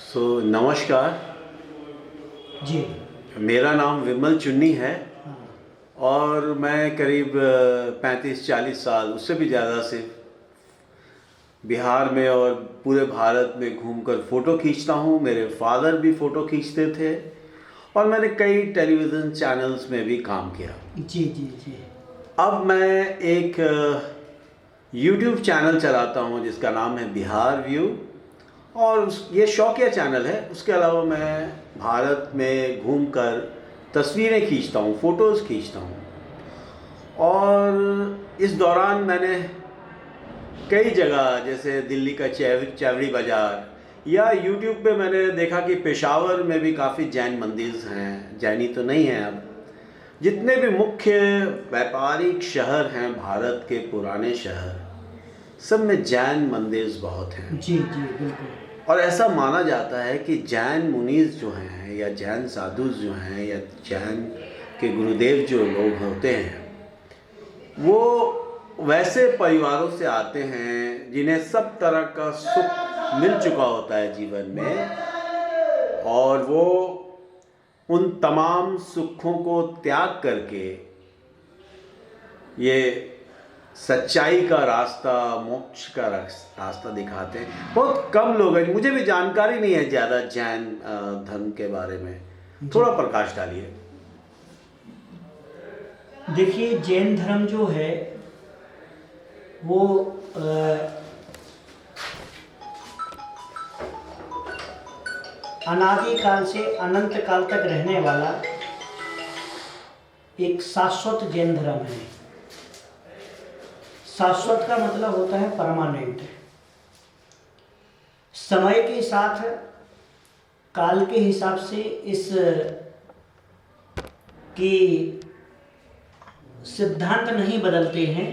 नमस्कार जी। मेरा नाम विमल चुन्नी है हाँ। और मैं करीब 35-40 साल उससे भी ज़्यादा से बिहार में और पूरे भारत में घूमकर फ़ोटो खींचता हूँ। मेरे फादर भी फ़ोटो खींचते थे और मैंने कई टेलीविज़न चैनल्स में भी काम किया। जी जी जी। अब मैं एक यूट्यूब चैनल चलाता हूँ जिसका नाम है बिहार व्यू और ये शौकिया चैनल है। उसके अलावा मैं भारत में घूमकर तस्वीरें खींचता हूँ, फ़ोटोज़ खींचता हूँ। और इस दौरान मैंने कई जगह जैसे दिल्ली का चेवड़ी बाज़ार या यूट्यूब पे मैंने देखा कि पेशावर में भी काफ़ी जैन मंदिर हैं। जैनी तो नहीं हैं अब, जितने भी मुख्य व्यापारिक शहर हैं भारत के पुराने शहर, सब में जैन मंदिर बहुत हैं। जी जी बिल्कुल। और ऐसा माना जाता है कि जैन मुनीज़ जो हैं या जैन साधु जो हैं या जैन के गुरुदेव जो लोग होते हैं वो वैसे परिवारों से आते हैं जिन्हें सब तरह का सुख मिल चुका होता है जीवन में, और वो उन तमाम सुखों को त्याग करके ये सच्चाई का रास्ता, मोक्ष का रास्ता दिखाते हैं। बहुत कम लोग हैं, मुझे भी जानकारी नहीं है ज़्यादा जैन धर्म के बारे में, थोड़ा प्रकाश डालिए। देखिए, जैन धर्म जो है वो अनादिकाल से अनंत काल तक रहने वाला एक शाश्वत जैन धर्म है। शाश्वत का मतलब होता है परमानेंट। समय के साथ, काल के हिसाब से इस की सिद्धांत नहीं बदलते हैं।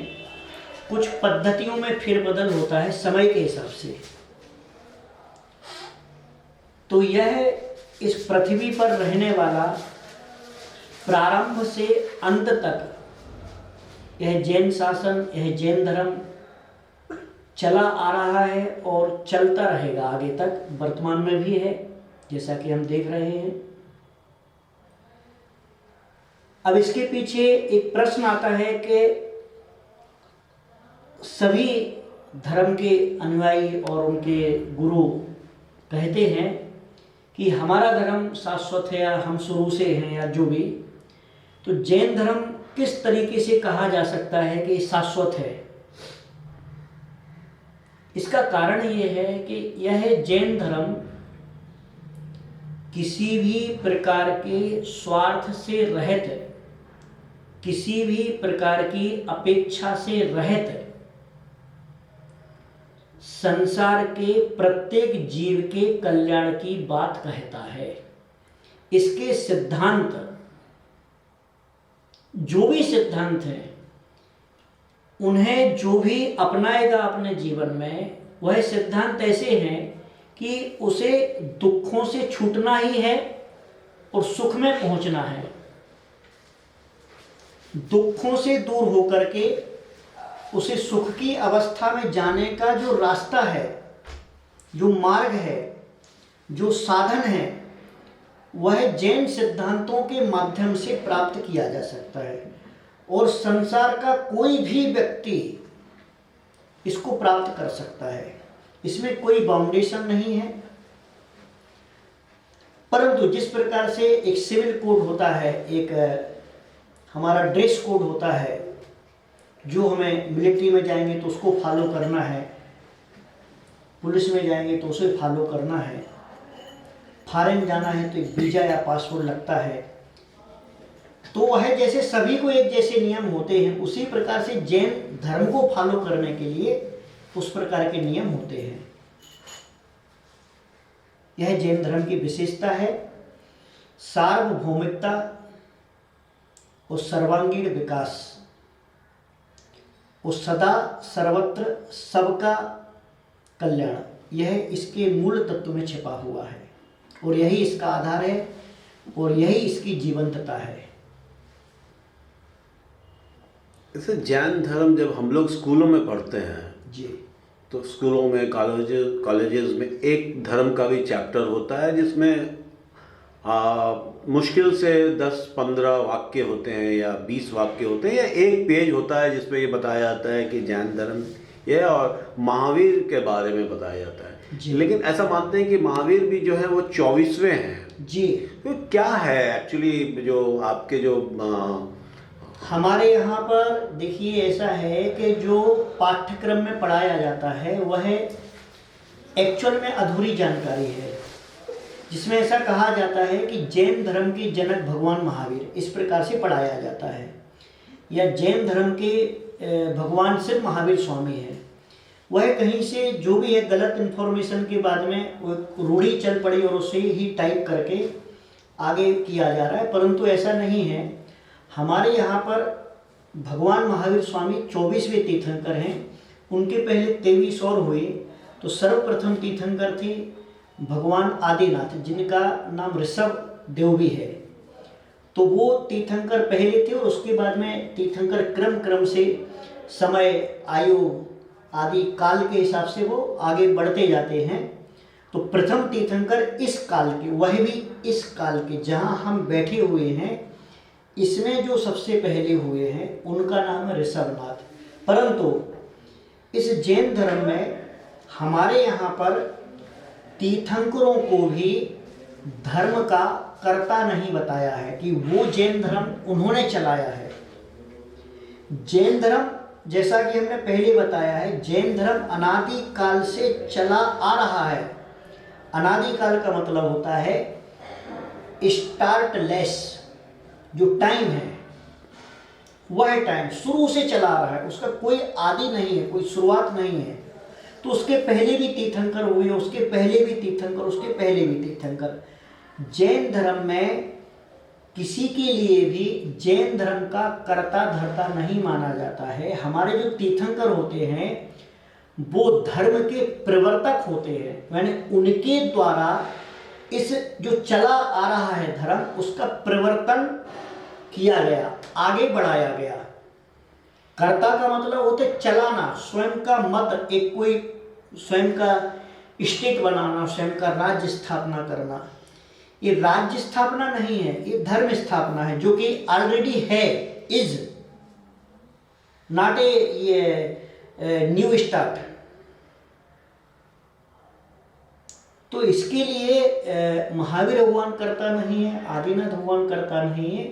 कुछ पद्धतियों में फेरबदल होता है समय के हिसाब से। तो यह इस पृथ्वी पर रहने वाला प्रारंभ से अंत तक यह जैन शासन, यह जैन धर्म चला आ रहा है और चलता रहेगा आगे तक। वर्तमान में भी है, जैसा कि हम देख रहे हैं। अब इसके पीछे एक प्रश्न आता है कि सभी धर्म के अनुयायी और उनके गुरु कहते हैं कि हमारा धर्म शाश्वत है या हम शुरू से हैं या जो भी, तो जैन धर्म किस तरीके से कहा जा सकता है कि शाश्वत है? इसका कारण ये है कि यह जैन धर्म किसी भी प्रकार के स्वार्थ से रहित, किसी भी प्रकार की अपेक्षा से रहित संसार के प्रत्येक जीव के कल्याण की बात कहता है। इसके सिद्धांत, जो भी सिद्धांत हैं, उन्हें जो भी अपनाएगा अपने जीवन में, वह सिद्धांत ऐसे हैं कि उसे दुखों से छूटना ही है और सुख में पहुंचना है। दुखों से दूर होकर के उसे सुख की अवस्था में जाने का जो रास्ता है, जो मार्ग है, जो साधन है, वह जैन सिद्धांतों के माध्यम से प्राप्त किया जा सकता है। और संसार का कोई भी व्यक्ति इसको प्राप्त कर सकता है। इसमें कोई बाउंडेशन नहीं है। परंतु जिस प्रकार से एक सिविल कोड होता है, एक हमारा ड्रेस कोड होता है, जो हमें मिलिट्री में जाएंगे तो उसको फॉलो करना है, पुलिस में जाएंगे तो उसे फॉलो करना है, फॉरेन जाना है तो एक वीज़ा या पासपोर्ट लगता है, तो वह जैसे सभी को एक जैसे नियम होते हैं, उसी प्रकार से जैन धर्म को फॉलो करने के लिए उस प्रकार के नियम होते हैं। यह जैन धर्म की विशेषता है। सार्वभौमिकता और सर्वांगीण विकास, और सदा सर्वत्र सबका कल्याण, यह इसके मूल तत्व में छिपा हुआ है और यही इसका आधार है और यही इसकी जीवंतता है। जैसे जैन धर्म जब हम लोग स्कूलों में पढ़ते हैं जी, तो स्कूलों में कॉलेजेस में एक धर्म का भी चैप्टर होता है जिसमें मुश्किल से 10-15 वाक्य होते हैं या 20 वाक्य होते हैं या एक पेज होता है जिसमें ये बताया जाता है कि जैन धर्म ये और महावीर के बारे में बताया जाता है। जी। लेकिन ऐसा मानते हैं कि महावीर भी जो है वो 24वें हैं। जी। तो क्या है एक्चुअली जो आपके जो हमारे यहाँ पर देखिए ऐसा है कि जो पाठ्यक्रम में पढ़ाया जाता है वह एक्चुअल में अधूरी जानकारी है, जिसमें ऐसा कहा जाता है कि जैन धर्म के जनक भगवान महावीर, इस प्रकार से पढ़ाया जाता है, या जैन धर्म के भगवान सिर्फ महावीर स्वामी है। वह कहीं से जो भी है गलत इन्फॉर्मेशन के बाद में वो रूढ़ी चल पड़ी और उसे ही टाइप करके आगे किया जा रहा है, परंतु ऐसा नहीं है। हमारे यहाँ पर भगवान महावीर स्वामी 24वें तीर्थंकर हैं। उनके पहले 23 और हुए। तो सर्वप्रथम तीर्थंकर थे भगवान आदिनाथ, जिनका नाम ऋषभ देव भी है। तो वो तीर्थंकर पहले थे और उसके बाद में तीर्थंकर क्रम से समय, आयु आदि काल के हिसाब से वो आगे बढ़ते जाते हैं। तो प्रथम तीर्थंकर इस काल के, वह भी इस काल के जहाँ हम बैठे हुए हैं, इसमें जो सबसे पहले हुए हैं उनका नाम है ऋषभनाथ। परंतु इस जैन धर्म में हमारे यहाँ पर तीर्थंकरों को भी धर्म का कर्ता नहीं बताया है कि वो जैन धर्म उन्होंने चलाया है। जैन धर्म, जैसा कि हमने पहले बताया है, जैन धर्म अनादि काल से चला आ रहा है। अनादि काल का मतलब होता है स्टार्टलेस, जो टाइम है वह टाइम शुरू से चला आ रहा है, उसका कोई आदि नहीं है, कोई शुरुआत नहीं है। तो उसके पहले भी तीर्थंकर हुए, उसके पहले भी तीर्थंकर, उसके पहले भी तीर्थंकर। जैन धर्म में किसी के लिए भी जैन धर्म का कर्ता धर्ता नहीं माना जाता है। हमारे जो तीर्थंकर होते हैं वो धर्म के प्रवर्तक होते हैं, यानी उनके द्वारा इस जो चला आ रहा है धर्म, उसका प्रवर्तन किया गया, आगे बढ़ाया गया। कर्ता का मतलब होता है चलाना, स्वयं का मत, एक कोई स्वयं का स्टेट बनाना, स्वयं का राज्य स्थापना करना। ये राज्य स्थापना नहीं है, ये धर्म स्थापना है, जो कि ऑलरेडी है, is not a new start. तो इसके लिए महावीर भगवान करता नहीं है, आदिनाथ भगवान करता नहीं है।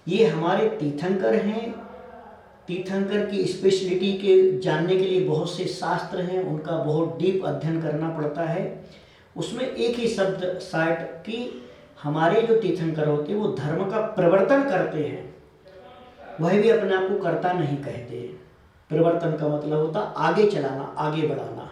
ये हमारे तीर्थंकर हैं। तीर्थंकर की स्पेशलिटी के जानने के लिए बहुत से शास्त्र हैं, उनका बहुत डीप अध्ययन करना पड़ता है। उसमें एक ही शब्द शायद कि हमारे जो तीर्थंकर होते हैं वो धर्म का प्रवर्तन करते हैं, वह भी अपने आप को कर्ता नहीं कहते। प्रवर्तन का मतलब होता आगे चलाना, आगे बढ़ाना।